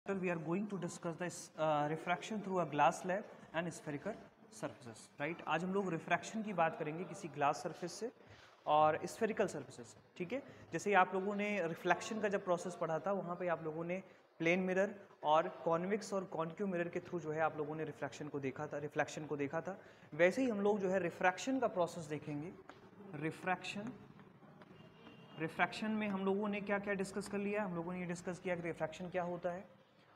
We are going to discuss this refraction through a glass slab and spherical surfaces, right? आज हम लोग refraction की बात करेंगे किसी ग्लास सरफेस से और स्फेरिकल सरफेसेस से, ठीक है। जैसे आप लोगों ने रिफ्लेक्शन का जब प्रोसेस पढ़ा था वहाँ पे आप लोगों ने प्लेन मिरर और कॉन्वेक्स और कॉन्केव मिरर के थ्रू जो है आप लोगों ने रिफ्लेक्शन को देखा था, वैसे ही हम लोग जो है रिफ्रैक्शन का प्रोसेस देखेंगे। रिफ्रैक्शन में हम लोगों ने क्या क्या डिस्कस कर लिया? हम लोगों ने ये डिस्कस किया कि रिफ्रैक्शन क्या होता है,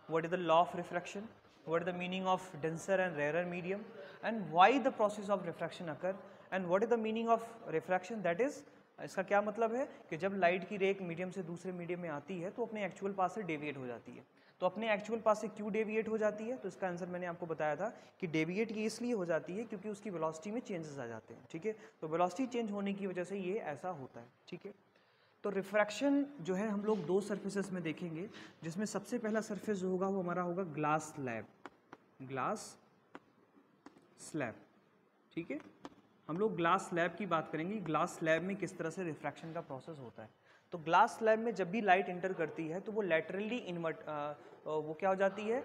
what is the law of refraction, what is the meaning of denser and rarer medium, and why the process of refraction occur, and what is the meaning of refraction, that is इसका क्या मतलब है कि जब light की रे एक medium से दूसरे मीडियम में आती है तो अपने एक्चुअल पाथ से डेविएट हो जाती है। तो अपने एक्चुअल पाथ से क्यों डेविएट हो जाती है? तो इसका आंसर मैंने आपको बताया था कि डेविएट ये इसलिए हो जाती है क्योंकि उसकी वेलोसिटी में चेंजेस आ जाते हैं, ठीक है। तो वेलोसिटी चेंज होने की वजह से ये ऐसा होता है, ठीक है। तो रिफ्रैक्शन जो है हम लोग दो सरफेसेस में देखेंगे, जिसमें सबसे पहला सरफेस जो होगा वो हमारा होगा ग्लास स्लैब, ठीक है। हम लोग ग्लास स्लैब की बात करेंगे, ग्लास स्लैब में किस तरह से रिफ्रैक्शन का प्रोसेस होता है। तो ग्लास स्लैब में जब भी लाइट इंटर करती है तो वो लैटरली वो क्या हो जाती है,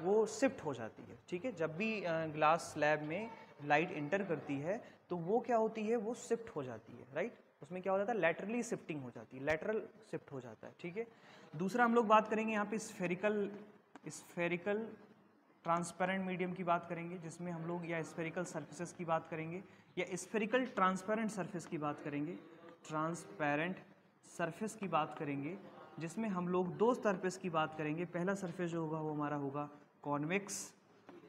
वो शिफ्ट हो जाती है, ठीक है। जब भी ग्लास स्लैब में लाइट इंटर करती है तो वो क्या होती है, वो शिफ्ट हो जाती है, राइट। उसमें क्या हो जाता है, लैटरली शिफ्टिंग हो जाती है, लैटरल शिफ्ट हो जाता है, ठीक है। दूसरा हम लोग बात करेंगे यहाँ पे स्फेरिकल ट्रांसपेरेंट मीडियम की बात करेंगे, जिसमें हम लोग या स्फेरिकल सरफेसेस की बात करेंगे या स्फेरिकल ट्रांसपेरेंट सरफेस की बात करेंगे, ट्रांसपेरेंट सरफेस की बात करेंगे, जिसमें हम लोग दो सरफेस की बात करेंगे। पहला सरफेस जो होगा वो हमारा होगा कॉन्वेक्स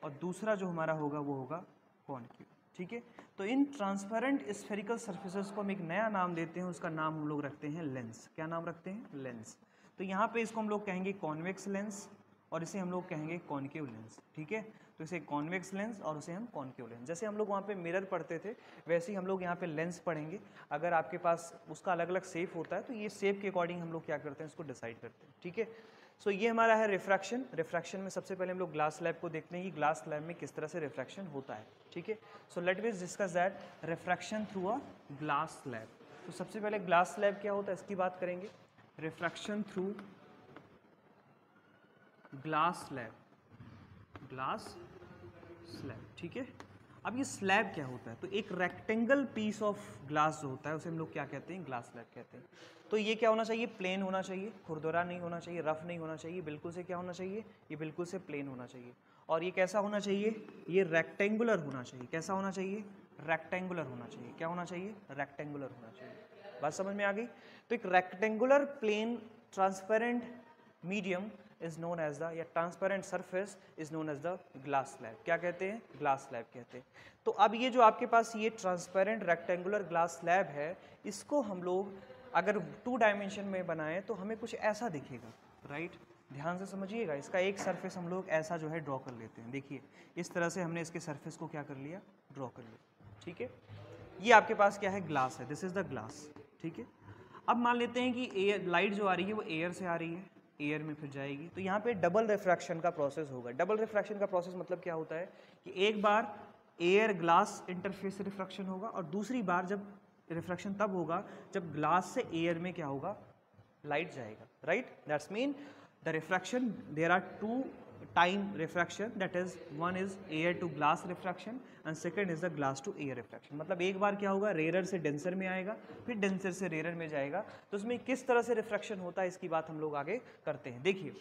और दूसरा जो हमारा होगा वो होगा कॉन्केव, ठीक है। तो इन ट्रांसपेरेंट स्फेरिकल सरफेसेस को हम एक नया नाम देते हैं, उसका नाम हम लोग रखते हैं लेंस। क्या नाम रखते हैं? लेंस। तो यहाँ पे इसको हम लोग कहेंगे कॉन्वेक्स लेंस और इसे हम लोग कहेंगे कॉन्केव लेंस, ठीक है। तो इसे कॉन्वेक्स लेंस और उसे हम कॉन्केव लेंस, जैसे हम लोग वहाँ पे मिरर पढ़ते थे वैसे ही हम लोग यहाँ पे लेंस पढ़ेंगे। अगर आपके पास उसका अलग अलग शेप होता है तो ये शेप के अकॉर्डिंग हम लोग क्या करते हैं, इसको डिसाइड करते हैं, ठीक है। सो ये हमारा है रिफ्रैक्शन में सबसे पहले हम लोग ग्लास स्लैब को देखते हैं कि ग्लास स्लैब में किस तरह से रिफ्रैक्शन होता है, ठीक है। So let us discuss that refraction through a glass slab. तो सबसे पहले ग्लास स्लैब क्या होता है इसकी बात करेंगे, रिफ्रैक्शन थ्रू ग्लास स्लैब, ठीक है। अब ये स्लैब क्या होता है? तो एक रेक्टेंगल पीस ऑफ ग्लास जो होता है उसे हम लोग क्या कहते हैं, ग्लास स्लैब कहते हैं। तो ये क्या होना चाहिए, प्लेन होना चाहिए, खुरदुरा नहीं होना चाहिए, रफ नहीं होना चाहिए, बिल्कुल से क्या होना चाहिए, ये बिल्कुल से प्लेन होना चाहिए। और ये कैसा होना चाहिए, ये रेक्टेंगुलर होना चाहिए। कैसा होना चाहिए? रेक्टेंगुलर होना चाहिए। क्या होना चाहिए? रेक्टेंगुलर होना चाहिए। बात समझ में आ गई? तो एक rectangular plane transparent medium is known as the या transparent surface is known as the glass slab. क्या कहते हैं? ग्लास स्लैब कहते हैं। तो अब ये जो आपके पास ये ट्रांसपेरेंट रेक्टेंगुलर ग्लास स्लैब है, इसको हम लोग अगर 2 डायमेंशन में बनाएं तो हमें कुछ ऐसा दिखेगा, राइट। ध्यान से समझिएगा, इसका एक सरफेस हम लोग ऐसा जो है ड्रॉ कर लेते हैं। देखिए इस तरह से हमने इसके सरफेस को क्या कर लिया, ड्रॉ कर लिया, ठीक है। ये आपके पास क्या है, ग्लास है, दिस इज द ग्लास, ठीक है। अब मान लेते हैं कि एयर लाइट जो आ रही है वो एयर से आ रही है, एयर में फिर जाएगी, तो यहाँ पे डबल रिफ्रैक्शन का प्रोसेस होगा। डबल रिफ्रैक्शन का प्रोसेस मतलब क्या होता है कि एक बार एयर ग्लास इंटरफेस से रिफ्रैक्शन होगा और दूसरी बार जब रिफ्रैक्शन तब होगा जब ग्लास से एयर में क्या होगा, लाइट जाएगा, right. That's mean the refraction, there are 2 time refraction, that is one is air to glass refraction and second is the glass to air refraction। मतलब एक बार क्या होगा, रेयर से डेंसर में आएगा फिर डेंसर से रेयर में जाएगा। तो उसमें किस तरह से रिफ्रैक्शन होता है इसकी बात हम लोग आगे करते हैं। देखिए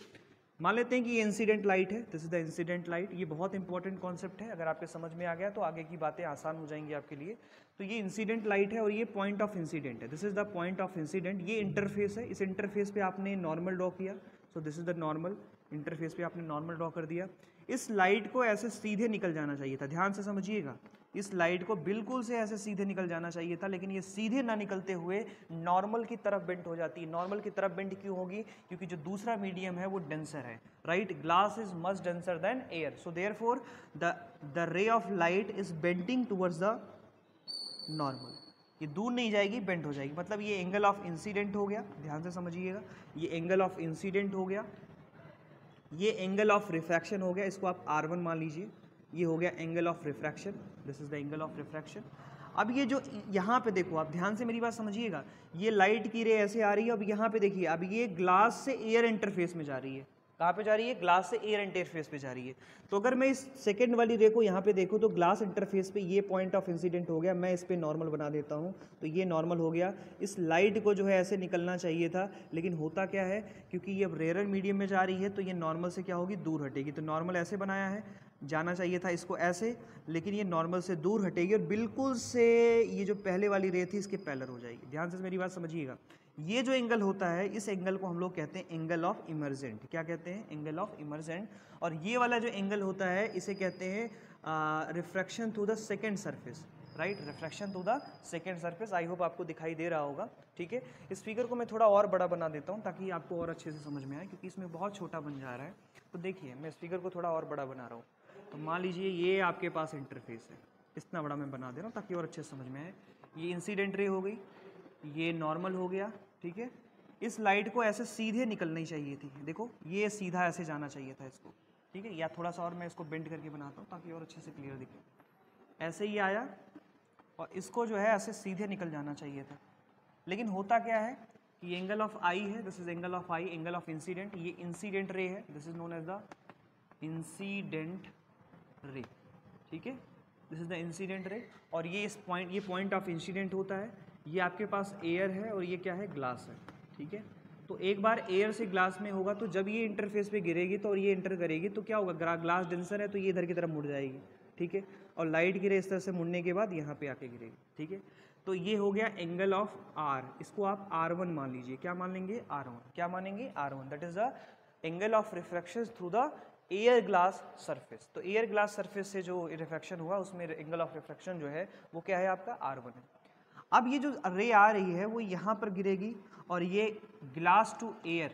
मान लेते हैं कि ये इंसिडेंट लाइट है, this is the incident light. ये बहुत इंपॉर्टेंट कॉन्सेप्ट है, अगर आपके समझ में आ गया तो आगे की बातें आसान हो जाएंगी आपके लिए। तो ये इंसिडेंट लाइट है और ये पॉइंट ऑफ इंसिडेंट है, this is the point of incident. ये इंटरफेस है, इस इंटरफेस पे आपने नॉर्मल ड्रॉ किया, so this is the normal. Interface पे आपने नॉर्मल ड्रॉ कर दिया। इस लाइट को ऐसे सीधे निकल जाना चाहिए था, ध्यान से समझिएगा, इस लाइट को बिल्कुल से ऐसे सीधे निकल जाना चाहिए था, लेकिन ये सीधे ना निकलते हुए नॉर्मल की तरफ बेंट हो जाती है। नॉर्मल की तरफ बेंट क्यों होगी? क्योंकि जो दूसरा मीडियम है वो डेंसर है, right. Glass is much denser then air, so therefore the रे of light is bending towards the normal. ये दूर नहीं जाएगी, बेंट हो जाएगी। मतलब ये एंगल ऑफ इंसिडेंट हो गया, ध्यान से समझिएगा, ये एंगल ऑफ इंसिडेंट हो गया, ये एंगल ऑफ रिफ्रैक्शन हो गया, इसको आप R1 मान लीजिए। ये हो गया angle of refraction, this is the angle of refraction. अब ये जो यहाँ पे देखो, आप ध्यान से मेरी बात समझिएगा, ये लाइट की रे ऐसे आ रही है, अब यहाँ पे देखिए, अब ये ग्लास से एयर इंटरफेस में जा रही है, कहाँ पे जा रही है, ग्लास से एयर इंटरफेस पे जा रही है। तो अगर मैं इस सेकंड वाली रे को यहाँ पे देखूँ तो ग्लास इंटरफेस पे ये पॉइंट ऑफ इंसिडेंट हो गया, मैं इस पे नॉर्मल बना देता हूँ तो ये नॉर्मल हो गया। इस लाइट को जो है ऐसे निकलना चाहिए था, लेकिन होता क्या है, क्योंकि ये अब रेयर मीडियम में जा रही है तो ये नॉर्मल से क्या होगी, दूर हटेगी। तो नॉर्मल ऐसे बनाया है, जाना चाहिए था इसको ऐसे, लेकिन ये नॉर्मल से दूर हटेगी और बिल्कुल से ये जो पहले वाली रे थी इसके पैरेलल हो जाएगी। ध्यान से मेरी बात समझिएगा। ये जो एंगल होता है, इस एंगल को हम लोग कहते हैं एंगल ऑफ इमर्जेंट। क्या कहते हैं, एंगल ऑफ इमर्जेंट। और ये वाला जो एंगल होता है इसे कहते हैं refraction through the second surface, right, refraction through the second surface. I hope आपको दिखाई दे रहा होगा, ठीक है। इस फिगर को मैं थोड़ा और बड़ा बना देता हूँ ताकि आपको और अच्छे से समझ में आए, क्योंकि इसमें बहुत छोटा बन जा रहा है। तो देखिए मैं इस फिगर को थोड़ा और बड़ा बना रहा हूँ। तो मान लीजिए ये आपके पास इंटरफेस है, इतना बड़ा मैं बना दे रहा हूँ ताकि और अच्छे से समझ में आए। ये इंसिडेंट रे हो गई, ये नॉर्मल हो गया, ठीक है। इस लाइट को ऐसे सीधे निकलनी चाहिए थी, देखो ये सीधा ऐसे जाना चाहिए था इसको, ठीक है। या थोड़ा सा और मैं इसको बेंड करके बनाता हूँ ताकि और अच्छे से क्लियर दिखे। ऐसे ही आया और इसको जो है ऐसे सीधे निकल जाना चाहिए था, लेकिन होता क्या है कि एंगल ऑफ आई है, this is angle of I, angle of incident, ये इंसिडेंट रे है, this is known as the incident ray, ठीक है। दिस इज द इंसिडेंट रे। और ये इस पॉइंट, ये पॉइंट ऑफ इंसिडेंट होता है। ये आपके पास एयर है और ये क्या है, ग्लास है, ठीक है। तो एक बार एयर से ग्लास में होगा तो जब ये इंटरफेस पे गिरेगी तो और ये इंटर करेगी तो क्या होगा, ग्लास डेंसर है तो ये इधर की तरफ मुड़ जाएगी, ठीक है। और लाइट गिरे इस तरह से मुड़ने के बाद यहाँ पे आके गिरेगी, ठीक है। तो ये हो गया एंगल ऑफ आर, इसको आप R1 मान लीजिए। क्या मान लेंगे, R1। क्या मानेंगे, R1, that is the angle of refraction through the air glass surface. तो एयर ग्लास सरफेस से जो रिफ्रैक्शन हुआ उसमें एंगल ऑफ रिफ्रैक्शन जो है वो क्या है, आपका R1 है। अब ये जो रे आ रही है वो यहाँ पर गिरेगी और ये ग्लास टू एयर,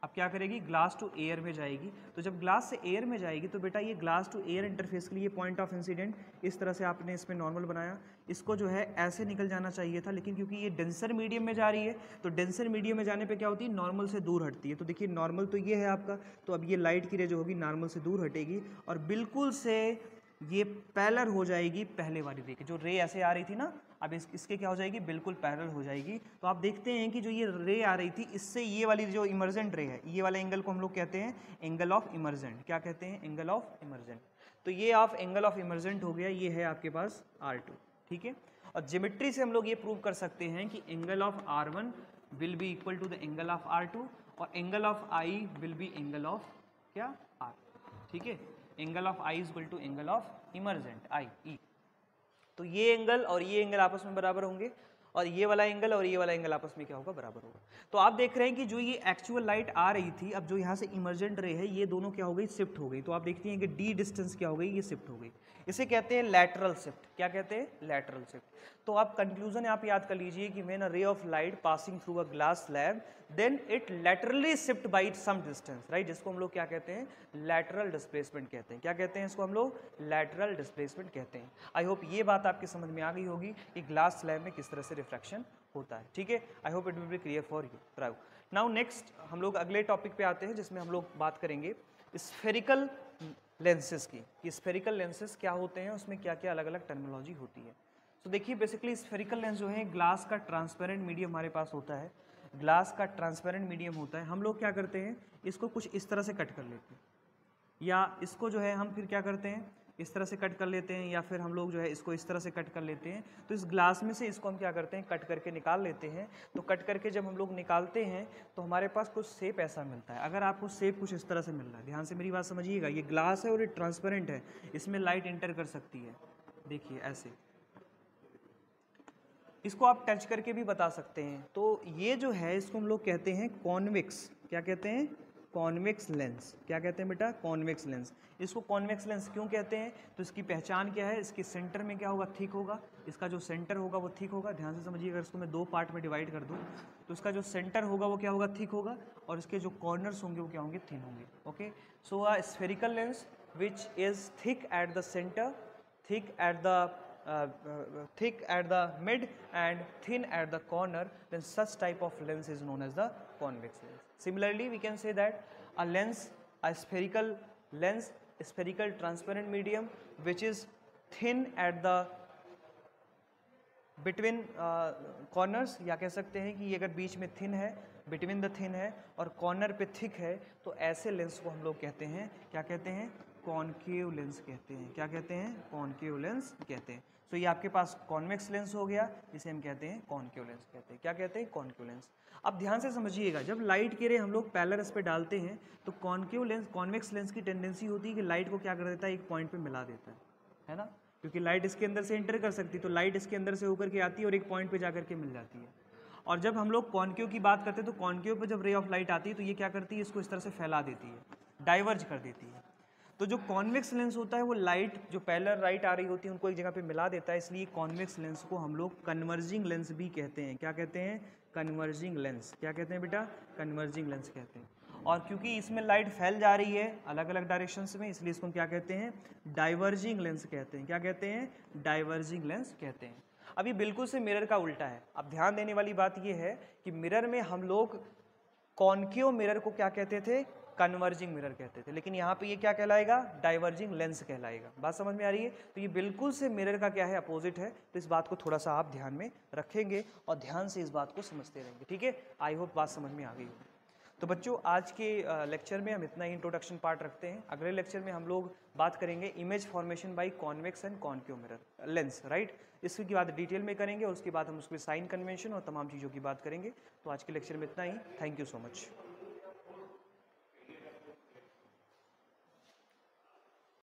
अब क्या करेगी, ग्लास टू एयर में जाएगी। तो जब ग्लास से एयर में जाएगी तो बेटा ये ग्लास टू एयर इंटरफेस के लिए पॉइंट ऑफ इंसिडेंट इस तरह से आपने इसमें नॉर्मल बनाया, इसको जो है ऐसे निकल जाना चाहिए था, लेकिन क्योंकि ये डेंसर मीडियम में जा रही है तो डेंसर मीडियम में जाने पे क्या होती है, नॉर्मल से दूर हटती है। तो देखिए नॉर्मल तो ये है आपका, तो अब ये लाइट की रे जो होगी नॉर्मल से दूर हटेगी और बिल्कुल से ये पैरेलल हो जाएगी पहले वाली रे की। जो रे ऐसे आ रही थी ना, अब इसके क्या हो जाएगी, बिल्कुल पैरेलल हो जाएगी। तो आप देखते हैं कि जो ये रे आ रही थी इससे ये वाली जो इमर्जेंट रे है, ये वाले एंगल को हम लोग कहते हैं एंगल ऑफ इमर्जेंट। क्या कहते हैं, एंगल ऑफ इमर्जेंट। तो ये ऑफ एंगल ऑफ इमर्जेंट हो गया, ये है आपके पास R2, ठीक है। और ज्योमेट्री से हम लोग ये प्रूव कर सकते हैं कि angle of R1 will be equal to the angle of R2 और angle of I will be angle of क्या, R, ठीक है। Angle of I is equal to angle of emergent I, E। तो ये एंगल और ये angle आपस में बराबर होंगे और ये वाला एंगल और ये वाला एंगल आपस में क्या होगा, बराबर होगा। तो आप देख रहे हैं कि जो ये एक्चुअल लाइट आ रही थी, अब जो यहाँ से इमर्जेंट रे है, ये दोनों क्या हो गई, शिफ्ट हो गई। तो आप देखते हैं कि d डिस्टेंस क्या हो गई, ये शिफ्ट हो गई। इसे कहते हैं लैटरल शिफ्ट। क्या कहते हैं, लैटरल शिफ्ट। तो आप कंक्लूजन आप याद कर लीजिए कि when a ray of light passing through a glass slab then it laterally shift by some distance, right, जिसको हम लोग क्या कहते हैं, लैटरल डिस्प्लेसमेंट कहते हैं। क्या कहते हैं इसको हम लोग, लैटरल डिस्प्लेसमेंट कहते हैं। आई होप ये बात आपकी समझ में आ गई होगी कि ग्लास स्लैब में किस तरह से रिफ्रैक्शन होता है, ठीक है। I hope it will be clear for you. Right, now next हम लोग अगले टॉपिक पे आते हैं जिसमें हम लोग बात करेंगे स्फेरिकल लेंसेज की, कि स्फेरिकल लेंसेज क्या होते हैं, उसमें क्या क्या अलग अलग टर्मिनोलॉजी होती है। तो देखिए बेसिकली स्फेरिकल लेंस जो है, ग्लास का ट्रांसपेरेंट मीडियम हमारे पास होता है, ग्लास का ट्रांसपेरेंट मीडियम होता है। हम लोग क्या करते हैं, इसको कुछ इस तरह से कट कर लेते हैं, या इसको जो है हम फिर क्या करते हैं, इस तरह से कट कर लेते हैं, या फिर हम लोग जो है इसको इस तरह से कट कर लेते हैं। तो इस ग्लास में से इसको हम क्या करते हैं, कट करके निकाल लेते हैं। तो कट करके जब हम लोग निकालते हैं तो हमारे पास कुछ शेप ऐसा मिलता है। अगर आपको शेप कुछ इस तरह से मिल रहा है, ध्यान से मेरी बात समझिएगा, ये ग्लास है और ये ट्रांसपेरेंट है, इसमें लाइट इंटर कर सकती है। देखिए ऐसे, इसको आप टच करके भी बता सकते हैं। तो ये जो है इसको हम लोग कहते हैं कॉन्वेक्स। क्या कहते हैं, कॉन्वेक्स लेंस। क्या कहते हैं बेटा, कॉन्वेक्स लेंस। इसको कॉन्वेक्स लेंस क्यों कहते हैं, तो इसकी पहचान क्या है, इसके सेंटर में क्या होगा, थिक होगा। इसका जो सेंटर होगा वो थिक होगा। ध्यान से समझिए, अगर इसको मैं दो पार्ट में डिवाइड कर दूँ तो इसका जो सेंटर होगा वो क्या होगा, थिक होगा, और इसके जो कॉर्नर्स होंगे वो क्या होंगे, थिन होंगे। Okay, so a spherical lens which is thick at the centre, thick at the mid and thin at the corner, then such type of lens is known as the convex lens. Similarly, we can say that a lens, a spherical lens, spherical transparent medium which is thin at the between corners, या कह सकते हैं कि ये अगर बीच में thin है between the thin है और कॉर्नर पे थिक है, तो ऐसे लेंस को हम लोग कहते हैं, क्या कहते हैं, कॉनकेव लेंस कहते हैं। क्या कहते हैं, कॉनकेव लेंस कहते हैं। तो ये आपके पास कॉन्वेक्स लेंस हो गया, जिसे हम कहते हैं कॉनकेव लेंस कहते हैं। क्या कहते हैं, कॉनकेव लेंस। अब ध्यान से समझिएगा, जब लाइट की रे हम लोग पैरेलल पे डालते हैं तो कॉनकेव लेंस, कॉन्वेक्स लेंस की टेंडेंसी होती है कि लाइट को क्या कर देता है, एक पॉइंट पे मिला देता है ना, क्योंकि लाइट इसके अंदर से एंटर कर सकती है, तो लाइट इसके अंदर से होकर के आती है और एक पॉइंट पे जाकर के मिल जाती है। और जब हम लोग कॉनकेव की बात करते हैं तो कॉनकेव पे जब रे ऑफ लाइट आती है तो ये क्या करती है, इसको इस तरह से फैला देती है, डाइवर्ज कर देती है। तो जो कॉन्वेक्स लेंस होता है वो लाइट जो पैरेलल राइट आ रही होती है उनको एक जगह पे मिला देता है, इसलिए कॉन्वेक्स लेंस को हम लोग कन्वर्जिंग लेंस भी कहते हैं। क्या कहते हैं, कन्वर्जिंग लेंस। क्या कहते हैं बेटा, कन्वर्जिंग लेंस कहते हैं। और क्योंकि इसमें लाइट फैल जा रही है अलग अलग डायरेक्शंस में, इसलिए इसको हम क्या कहते हैं, डाइवर्जिंग लेंस कहते हैं। क्या कहते हैं, डाइवर्जिंग लेंस कहते हैं। अब ये बिल्कुल से मिरर का उल्टा है। अब ध्यान देने वाली बात ये है कि मिरर में हम लोग कॉनकेव मिरर को क्या कहते थे, कन्वर्जिंग मिरर कहते थे, लेकिन यहाँ पे ये क्या कहलाएगा, डाइवर्जिंग लेंस कहलाएगा। बात समझ में आ रही है। तो ये बिल्कुल से मिरर का क्या है, अपोजिट है। तो इस बात को थोड़ा सा आप ध्यान में रखेंगे और ध्यान से इस बात को समझते रहेंगे, ठीक है। आई होप बात समझ में आ गई हो। तो बच्चों आज के लेक्चर में हम इतना ही इंट्रोडक्शन पार्ट रखते हैं। अगले लेक्चर में हम लोग बात करेंगे image formation by convex and concave mirror lens, right. इसकी बात डिटेल में करेंगे और उसके बाद हम उसके साइन कन्वेंशन और तमाम चीज़ों की बात करेंगे। तो आज के लेक्चर में इतना ही। Thank you so much.